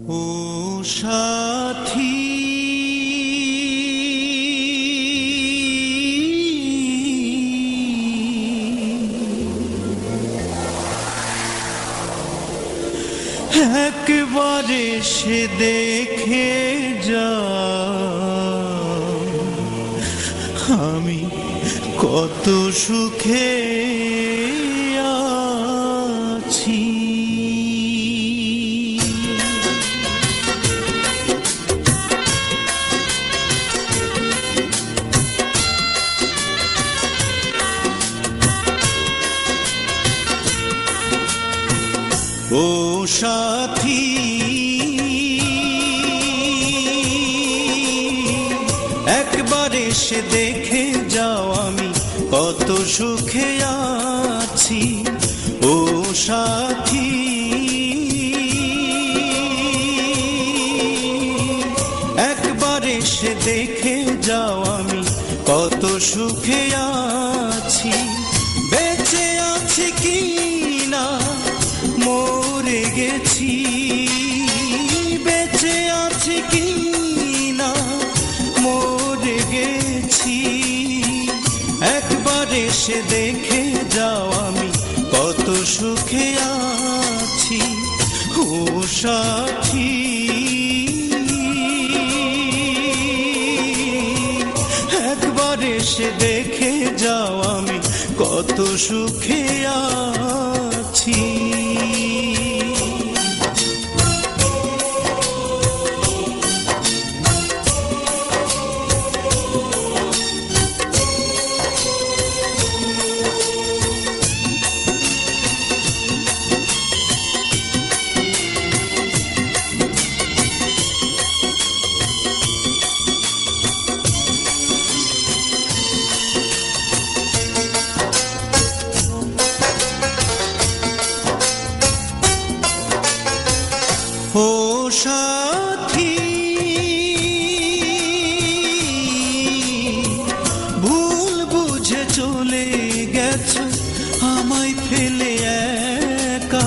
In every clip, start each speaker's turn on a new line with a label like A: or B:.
A: ও সাথী একবারে সে দেখে যা আমি কত সুখে আছি। ও সাথী একবার এসে দেখে যাও আমি কত সুখে আছি। ও সাথী একবার এসে দেখে যাও আমি কত সুখে আছি। বেঁচে আছি কি না মরে গেছি, বেঁচে আছি কি না মরে গেছি। একবার এসে দেখে যাও আমি কত সুখে আছি। ও সাথী একবার এসে দেখে যাও আমি কত সুখে আছি। ও সাথী ভুল বুঝে চলে গেছো আমায় ফেলে একা।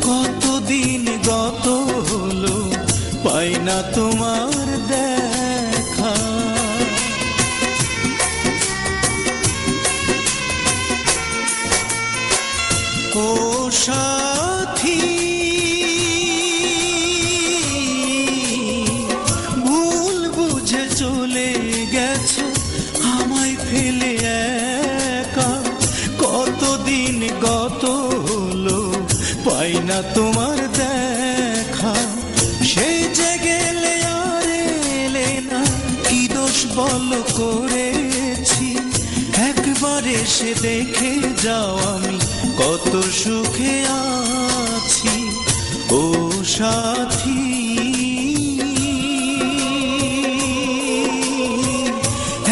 A: কতদিন গত হলো পাই না তোমার দেখা। ও সাথী চলে গেছো আমায় ফেলে একা। কতদিন গত হলো পাই না তোমার দেখা। সে যে গেলে আর এলে না কি দোষ বল করেছি। একবার এসে দেখে যাও আমি কত সুখে আছি। ও সাথী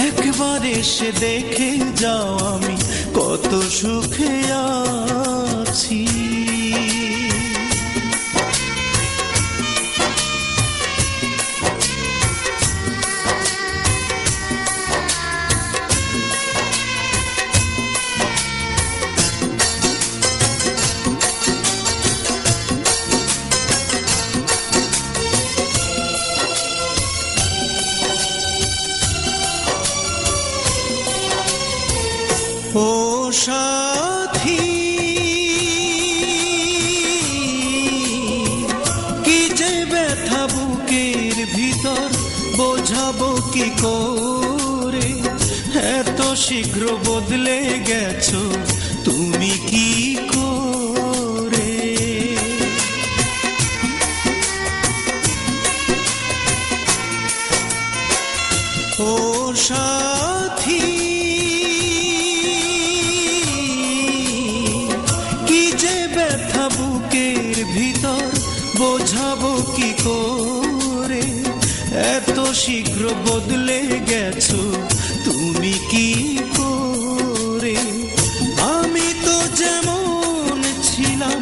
A: একবার এসে দেখে যাও আমি কত সুখে আছি। ও সাথী কি যে ব্যথা বুকের ভিতর বোঝাবো কি করে। এত শীঘ্র বদলে গেছো তুমি কি করে। ও সাথী বুকের ভিতর বোঝাবো কি করে। এত শীঘ্র বদলে গেছো তুমি কি করে। আমি তো যেমন ছিলাম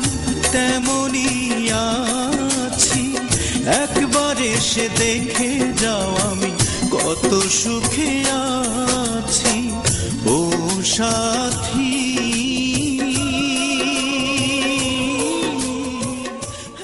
A: তেমনই আছি। একবার এসে দেখে যাও আমি কত সুখে আছি। ও সাথী